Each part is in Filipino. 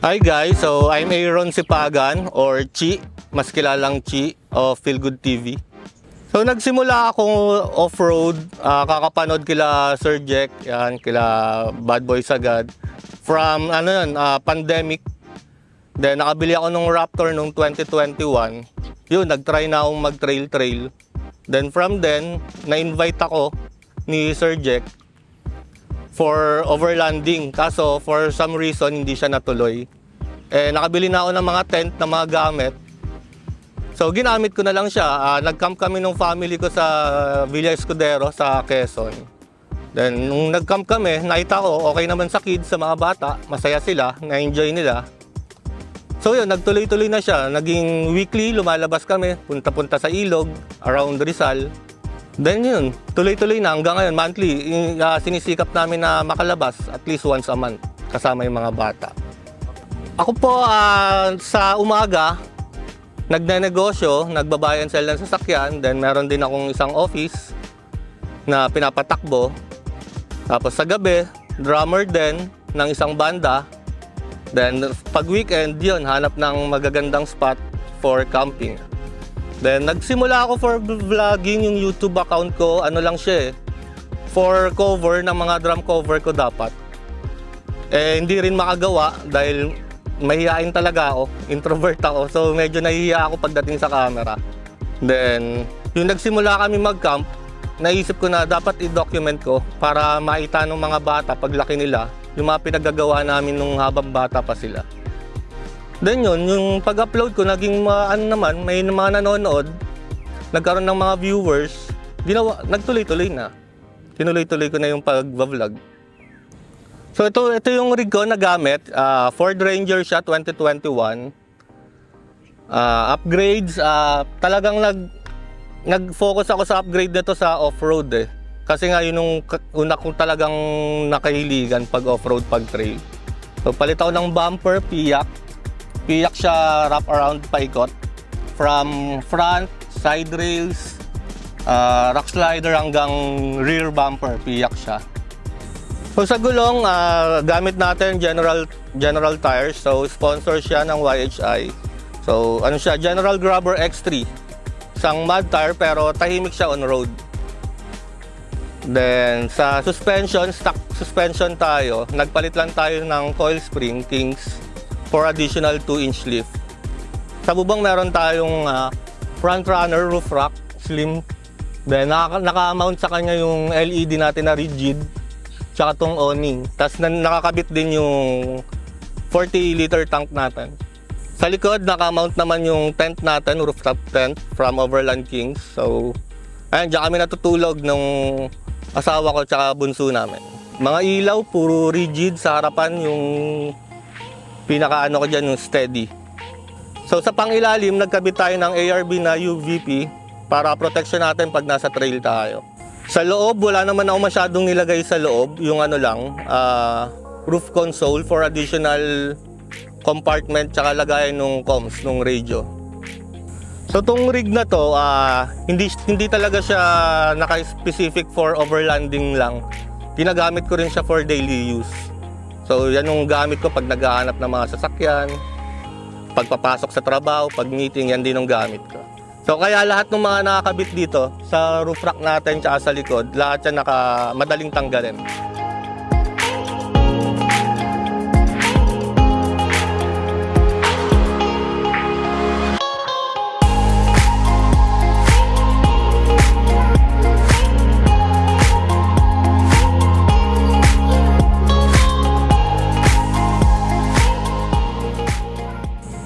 Hi guys, so I'm Aaron Sipagan or Chi, mas kilalang Chi of Feel Good TV. So nagsimula akong off-road, kakapanood kila Sir Jack, yan, kila Bad Boy Sagad from pandemic. Then nakabili ako ng Raptor noong 2021. Yun, nag-try na akong mag-trail. Then from then, na-invite ako ni Sir Jack for overlanding. Kaso for some reason hindi siya natuloy. Nakabili na ako ng mga tent na mga gamit. So ginamit ko na lang siya. Nag-camp kami ng family ko sa Villa Escudero sa Quezon. Then nung nag-camp kami, nakita ko okay naman sa kids, sa mga bata. Masaya sila, na-enjoy nila. So yun, nagtuloy-tuloy na siya. Naging weekly, lumalabas kami. Punta-punta sa ilog, around Rizal. Then yun, tuloy-tuloy na hanggang ngayon, monthly. Sinisikap namin na makalabas at least once a month kasama yung mga bata. Ako po sa umaga, nagnenegosyo, nagbabuy and sell ng sasakyan. Then meron din akong isang office na pinapatakbo. Tapos sa gabi, drummer din ng isang banda. Then pag weekend, yun, hanap ng magagandang spot for camping. Then nagsimula ako for vlogging, yung YouTube account ko, ano lang siya for cover ng mga drum cover ko dapat. Hindi rin makagawa dahil mahihain talaga ako, introvert ako, so medyo nahihiya ako pagdating sa camera. Then, yung nagsimula kami mag-camp, naisip ko na dapat i-document ko para makita ng mga bata paglaki nila, yung mga pinagagawa namin nung habang bata pa sila. Then yun, yung pag-upload ko, naging may mga nanonood, nagkaroon ng mga viewers, nagtuloy-tuloy na. Tinuloy-tuloy ko na yung pag-vlog. So ito yung rig ko na gamit, Ford Ranger siya 2021. Upgrades, talagang nag-focus ako sa upgrade nito sa off-road Kasi nga yun yung una kong talagang nakahiligan pag off-road, pag trail. So palit ako ng bumper, piyak. Piyak siya wrap around paikot. From front, side rails, rock slider hanggang rear bumper, piyak siya. So sa gulong, gamit natin General Tires. So sponsor siya ng YHI. So ano siya, General Grabber X3. Isang mud tire pero tahimik siya on road. Then sa suspension, stock suspension tayo. Nagpalit lang tayo ng coil spring Kings for additional 2-inch lift. Sa bubong meron tayong front runner roof rack, slim. Then naka-mount sa kanya yung LED natin na rigid. Tsaka tong awning. Tapos nakakabit din yung 40-liter tank natin. Sa likod, naka-mount naman yung tent natin, rooftop tent from Overland Kings. So, ayan, dyan kami natutulog ng asawa ko tsaka bunso namin. Mga ilaw, puro rigid. Sa harapan, yung pinaka-ano ko dyan, yung steady. So, sa pangilalim, nagkabit tayo ng ARB na UVP para protection natin pag nasa trail tayo. Sa loob, wala naman ako masyadong nilagay sa loob. Yung roof console for additional compartment tsaka lagayan ng comms, ng radio. So itong rig na to, hindi talaga siya naka-specific for overlanding lang. Ginagamit ko rin siya for daily use. So yan yung gamit ko pag naghahanap ng mga sasakyan, pagpapasok sa trabaho, pag meeting, yan din yung gamit ko. So kaya lahat ng mga nakakabit dito sa roof rack natin tsaka sa likod, lahat yan madaling tanggalin.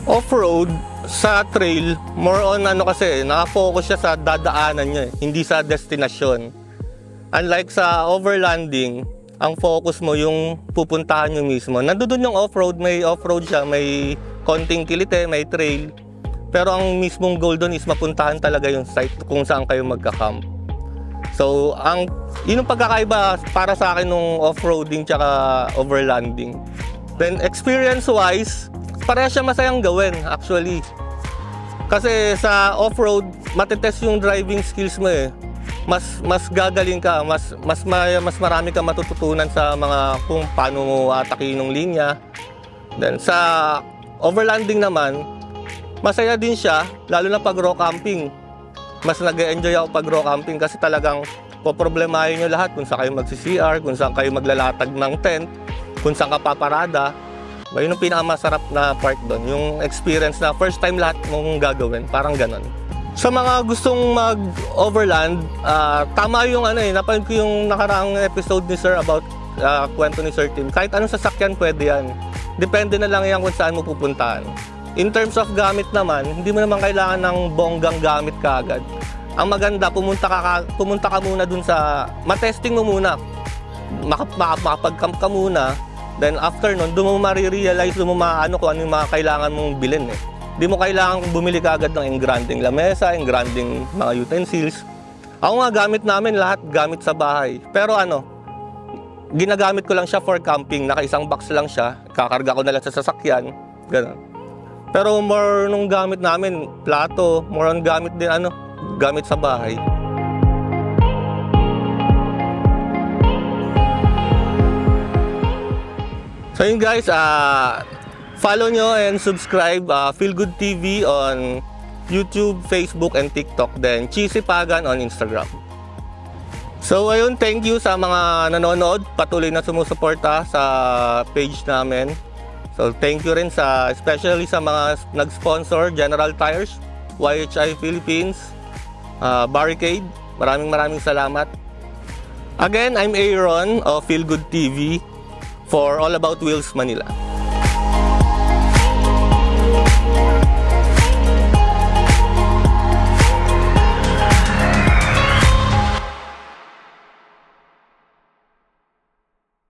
Off-road sa trail, more on kasi, naka-focus siya sa dadaanan niya hindi sa destinasyon. Unlike sa overlanding, ang focus mo yung pupuntahan nyo mismo. Nandoon yung off-road, may off-road siya, may konting kilite, may trail. Pero ang mismong goal doon is mapuntahan talaga yung site kung saan kayo magka-camp. So, yun yung pagkakaiba para sa akin nung off-roading tsaka overlanding. Then, experience-wise, pareha siya masayang gawin actually. Kasi sa off-road, matitest yung driving skills mo Mas gagaling ka, mas marami ka matututunan sa mga kung paano mo atakin ng linya, Then sa overlanding naman, masaya din siya, lalo na pag raw camping. Mas nag-enjoy ako pag raw camping kasi talagang poproblemahin nyo lahat kung saan kayo magsi-CR, kung saan kayo maglalatag ng tent, kung saan ka paparada. Yun yung pinakamasarap na part doon, yung experience na first time lahat mong gagawin, parang ganon. Sa mga gustong mag-overland, tama yung napanood ko yung nakaraang episode ni Sir about kwento ni Sir Tim. Kahit anong sasakyan pwede yan. Depende na lang yan kung saan mo pupuntahan. In terms of gamit naman, hindi mo naman kailangan ng bonggang gamit kaagad. Ang maganda, pumunta ka muna dun sa, matesting mo muna. Makapag-camp ka muna. Then after nun, doon mo marirealize, doon mo maano kung ano yung mga kailangan mong bilhin eh. Hindi mo kailangan bumili kaagad ng engranding lamesa, engranding mga utensils. Ako nga gamit namin lahat, gamit sa bahay. Pero ginagamit ko lang siya for camping. Naka-isang box lang siya. Kakarga ko na lang sa sasakyan. Ganun. Pero more nung gamit namin, plato, more on gamit din gamit sa bahay. So yun guys, follow nyo and subscribe Feel Good TV on YouTube, Facebook, and TikTok. Then Cheesy Pagan on Instagram. So ayun, thank you sa mga nanonood. Patuloy na sumusuporta sa page namin. So thank you rin especially sa mga nag-sponsor, General Tires, YHI Philippines, Barricade. Maraming salamat. Again, I'm Aaron of Feel Good TV for All About Wheels Manila.